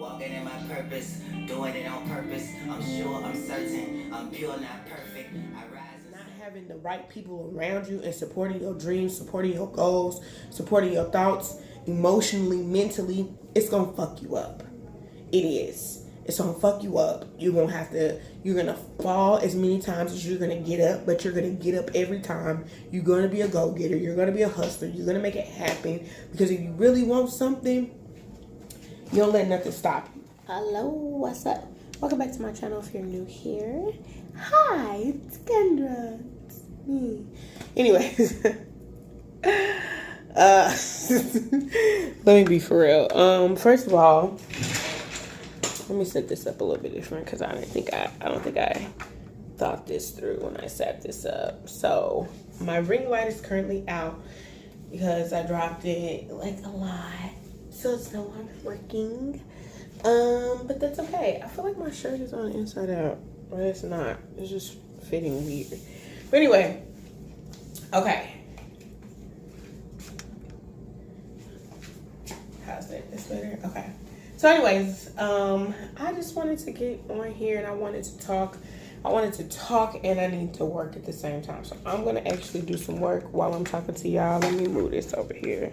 walking in my purpose, doing it on purpose. I'm sure, I'm certain, I'm pure, not perfect. I rise. Not having the right people around you and supporting your dreams, supporting your goals, supporting your thoughts, emotionally, mentally, it's gonna fuck you up. It is. It's gonna fuck you up. You're gonna fall as many times as you're gonna get up, but you're gonna get up every time. You're gonna be a go getter. You're gonna be a hustler. You're gonna make it happen. Because if you really want something, you don't let nothing stop you. Hello, what's up? Welcome back to my channel if you're new here. Hi, it's Kendra. It's me. Anyways, let me be for real. First of all, let me set this up a little bit different because I don't think I thought this through when I set this up. So my ring light is currently out because I dropped it like a lot, so it's no longer working. But that's okay. I feel like my shirt is on inside out, but it's not. It's just fitting weird. But anyway, okay. How's that? This better? Okay. So anyways, I just wanted to get on here and I wanted to talk and I need to work at the same time. So I'm going to actually do some work while I'm talking to y'all. Let me move this over here.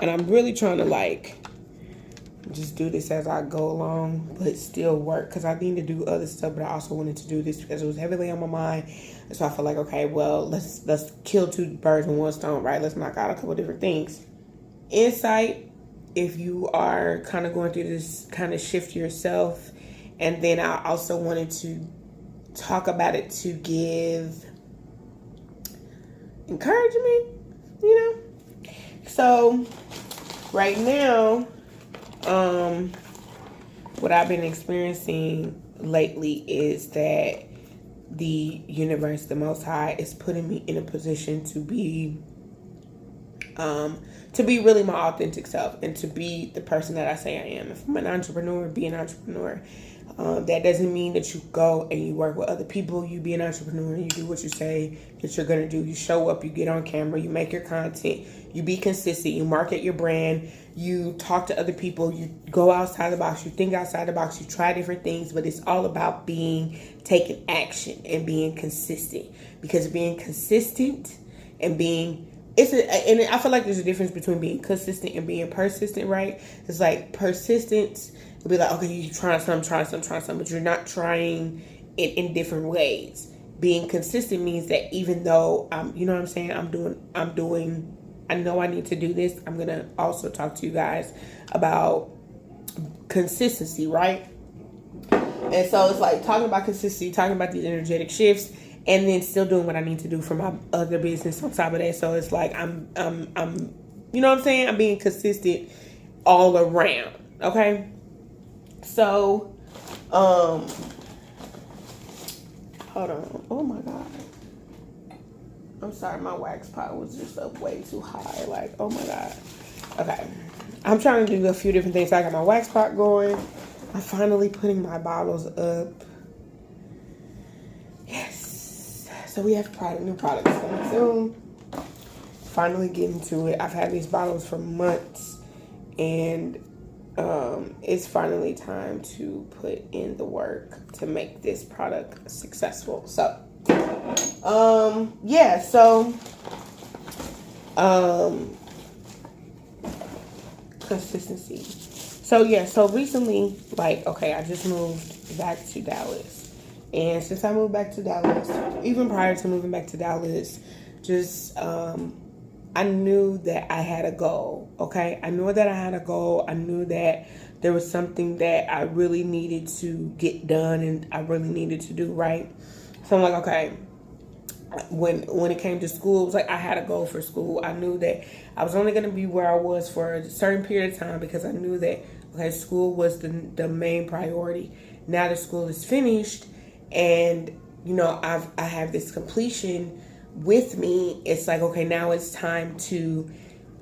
And I'm really trying to like just do this as I go along, but still work because I need to do other stuff. But I also wanted to do this because it was heavily on my mind. And so I feel like, okay, well, let's kill two birds with one stone, right? Let's knock out a couple different things. Insight. If you are kind of going through this kind of shift yourself. And then I also wanted to talk about it to give encouragement, you know? So right now, what I've been experiencing lately is that the universe, the Most High, is putting me in a position to be really my authentic self and to be the person that I say I am. If I'm an entrepreneur, be an entrepreneur. That doesn't mean that you go and you work with other people. You be an entrepreneur and you do what you say that you're going to do. You show up, you get on camera, you make your content, you be consistent, you market your brand, you talk to other people, you go outside the box, you think outside the box, you try different things, but it's all about taking action and being consistent. Because being consistent and and I feel like there's a difference between being consistent and being persistent, right? It's like persistence will be like, okay, you trying something, but you're not trying it in different ways. Being consistent means that even though you know what I'm saying, I know I need to do this. I'm gonna also talk to you guys about consistency, right? And so it's like talking about consistency, talking about these energetic shifts, and then still doing what I need to do for my other business on top of that. So it's like I'm you know what I'm saying? I'm being consistent all around. Okay. So, hold on. Oh my God. I'm sorry, my wax pot was just up way too high. Like, oh my God. Okay. I'm trying to do a few different things. I got my wax pot going. I'm finally putting my bottles up. Yes. So we have new products coming soon. Finally getting to it. I've had these bottles for months and it's finally time to put in the work to make this product successful. So yeah, so consistency. So yeah, so recently, like, okay, I just moved back to Dallas. And since I moved back to Dallas, even prior to moving back to Dallas, just I knew that I had a goal, okay? I knew that I had a goal. I knew that there was something that I really needed to get done and I really needed to do right. So I'm like, okay, when it came to school, it was like I had a goal for school. I knew that I was only going to be where I was for a certain period of time because I knew that, okay, school was the main priority. Now that school is finished and, you know, I have this completion with me, it's like, okay, now it's time to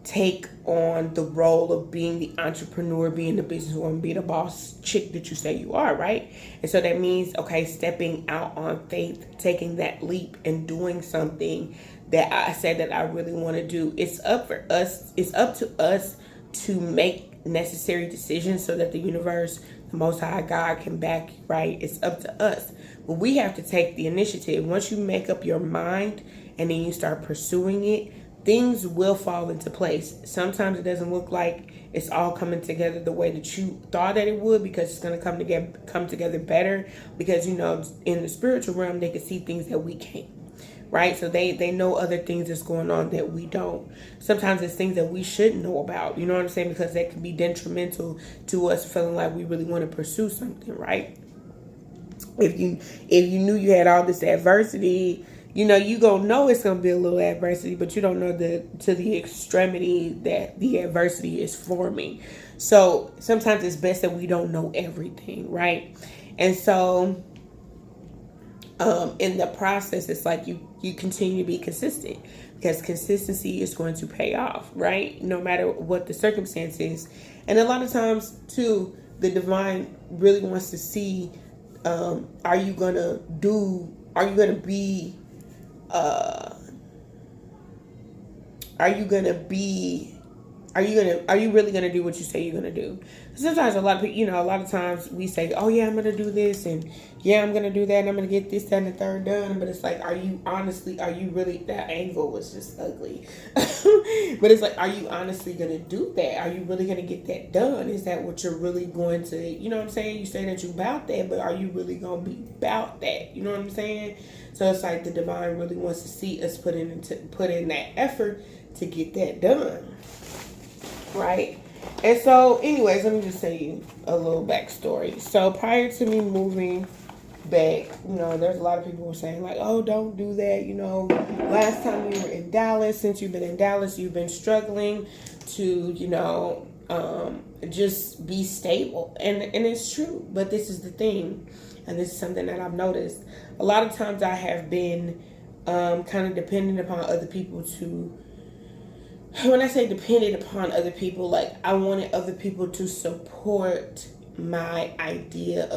take on the role of being the entrepreneur, being the businesswoman, being the boss chick that you say you are, right? And so that means, okay, stepping out on faith, taking that leap and doing something that I said that I really want to do. It's up to us to make necessary decisions so that the universe, the Most High God, can back you, right? It's up to us. But we have to take the initiative. Once you make up your mind and then you start pursuing it, things will fall into place. Sometimes it doesn't look like it's all coming together the way that you thought that it would, because it's going to come together better, because, you know, in the spiritual realm, they can see things that we can't. Right? So they know other things that's going on that we don't. Sometimes it's things that we shouldn't know about. You know what I'm saying? Because that can be detrimental to us feeling like we really want to pursue something, right? If you knew you had all this adversity, you know, you gonna know it's gonna be a little adversity, but you don't know to the extremity that the adversity is forming. So sometimes it's best that we don't know everything, right? And so in the process, it's like you continue to be consistent, because consistency is going to pay off, right? No matter what the circumstance is. And a lot of times too, the divine really wants to see, are you really gonna do what you say you're gonna do? Sometimes a lot of times we say, oh yeah, I'm gonna do this, and yeah, I'm gonna do that, and I'm gonna get this, that, and the third done. But it's like, are you really, that angle was just ugly. But it's like, are you honestly gonna do that? Are you really gonna get that done? Is that what you're really going to, you know what I'm saying? You say that you about that, but are you really gonna be about that? You know what I'm saying? So it's like the divine really wants to see us put in that effort to get that done. Right? And so, anyways, let me just tell you a little backstory. So prior to me moving back, you know, there's a lot of people who were saying like, oh, don't do that. You know, last time you were in Dallas, since you've been in Dallas, you've been struggling to, you know, just be stable. And it's true. But this is the thing. And this is something that I've noticed. A lot of times I have been kind of dependent upon other people to, when I say dependent upon other people, like I wanted other people to support my ideas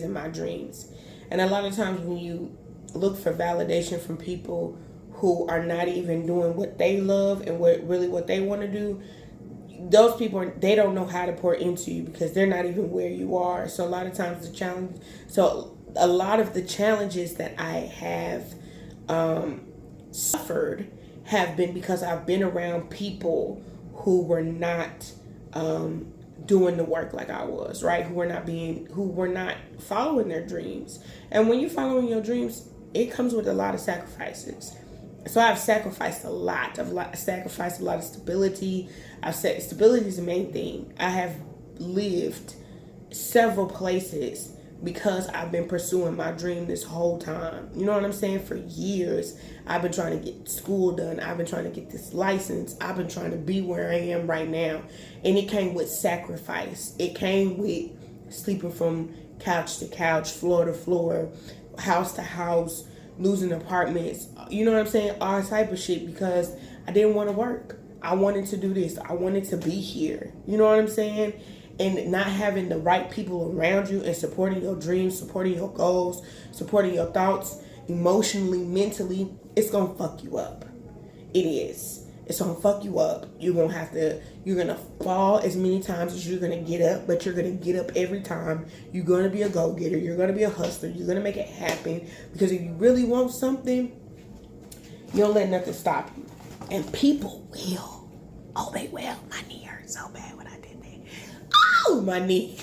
and my dreams. And a lot of times when you look for validation from people who are not even doing what they love and what they want to do, those people, they don't know how to pour into you because they're not even where you are. So a lot of times a lot of the challenges that I have suffered have been because I've been around people who were not doing the work like I was, right? Who were not following their dreams. And when you're following your dreams, it comes with a lot of sacrifices. So I've sacrificed a lot. I've sacrificed a lot of stability. Stability is the main thing. I have lived several places because I've been pursuing my dream this whole time. You know what I'm saying? For years, I've been trying to get school done. I've been trying to get this license. I've been trying to be where I am right now. And it came with sacrifice. It came with sleeping from couch to couch, floor to floor, house to house, losing apartments. You know what I'm saying? All type of shit, because I didn't want to work. I wanted to do this. I wanted to be here. You know what I'm saying? And not having the right people around you and supporting your dreams, supporting your goals, supporting your thoughts, emotionally, mentally, it's going to fuck you up. It is. It's going to fuck you up. You're going to fall as many times as you're going to get up, but you're going to get up every time. You're going to be a go-getter. You're going to be a hustler. You're going to make it happen, because if you really want something, you don't let nothing stop you. And people will. Oh, they will. My knee hurt so bad when I did that. Oh, my knee.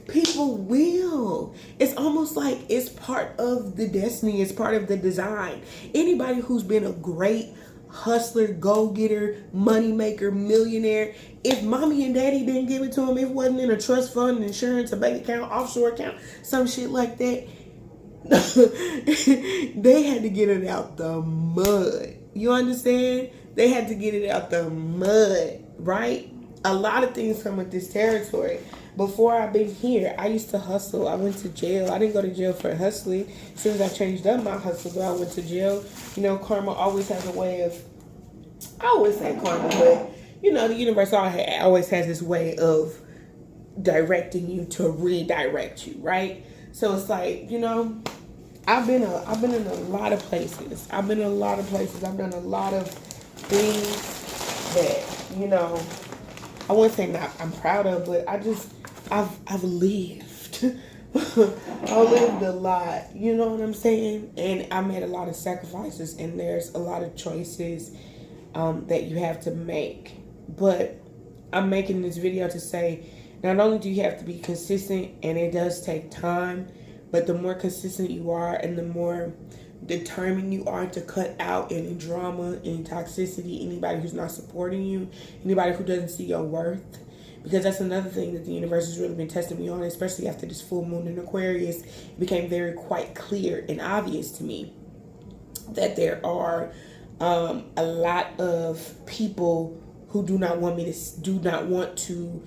People will. It's almost like it's part of the destiny. It's part of the design. Anybody who's been a great hustler, go-getter, moneymaker, millionaire, if mommy and daddy didn't give it to them, if it wasn't in a trust fund, insurance, a bank account, offshore account, some shit like that, they had to get it out the mud. You understand? They had to get it out the mud, right? A lot of things come with this territory. Before I've been here, I used to hustle. I went to jail. I didn't go to jail for hustling. As soon as I changed up my hustle, though, I went to jail. You know, karma always has a way of, I always say karma, but, you know, the universe always has this way of directing you to redirect you, right? So it's like, you know, I've been in a lot of places. I've done a lot of things that, you know, I wouldn't say not I'm proud of, but I've lived. I lived a lot, you know what I'm saying? And I made a lot of sacrifices, and there's a lot of choices that you have to make. But I'm making this video to say, not only do you have to be consistent, and it does take time, but the more consistent you are and the more determined you are to cut out any drama, any toxicity, anybody who's not supporting you, anybody who doesn't see your worth. Because that's another thing that the universe has really been testing me on, especially after this full moon in Aquarius. It became very quite clear and obvious to me that there are a lot of people who do not want to,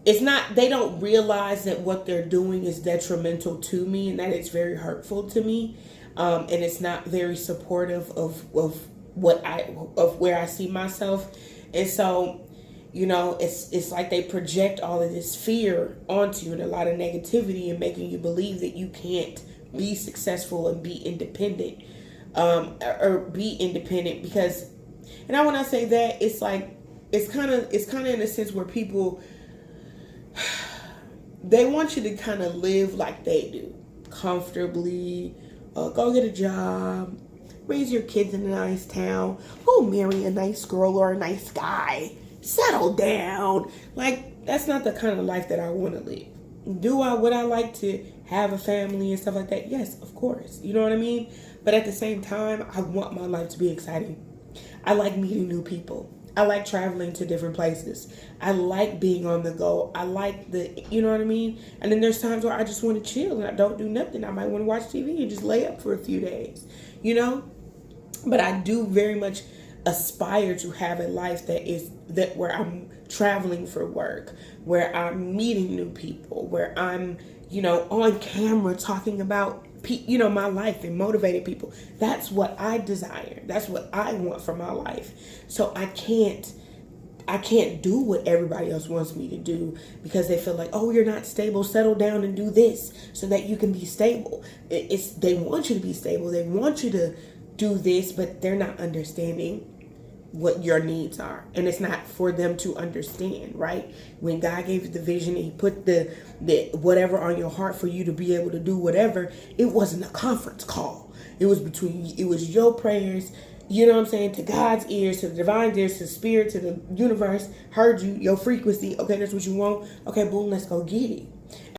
it's not, they don't realize that what they're doing is detrimental to me and that it's very hurtful to me. And it's not very supportive of where I see myself. And so, you know, it's like they project all of this fear onto you and a lot of negativity and making you believe that you can't be successful and be independent, or be independent because, and when I say that, it's like, it's kind of in a sense where people, they want you to kind of live like they do, comfortably, go get a job, raise your kids in a nice town, marry a nice girl or a nice guy, settle down. Like, that's not the kind of life that I want to live. Would I like to have a family and stuff like that? Yes, of course. You know what I mean? But at the same time, I want my life to be exciting. I like meeting new people. I like traveling to different places. I like being on the go. I like you know what I mean? And then there's times where I just want to chill and I don't do nothing. I might want to watch TV and just lay up for a few days, you know? But I do very much aspire to have a life where I'm traveling for work, where I'm meeting new people, where I'm, you know, on camera talking about, you know, my life and motivating people. That's what I desire. That's what I want for my life. So I can't do what everybody else wants me to do because they feel like, oh, you're not stable, settle down and do this so that you can be stable. They want you to be stable. They want you to do this, but they're not understanding what your needs are, and it's not for them to understand, right? When God gave you the vision and he put the whatever on your heart for you to be able to do whatever, it wasn't a conference call. It was your prayers, you know what I'm saying, to God's ears, to the divine ears, to the spirit, to the universe, heard you, your frequency. Okay, that's what you want. Okay, boom, let's go get it.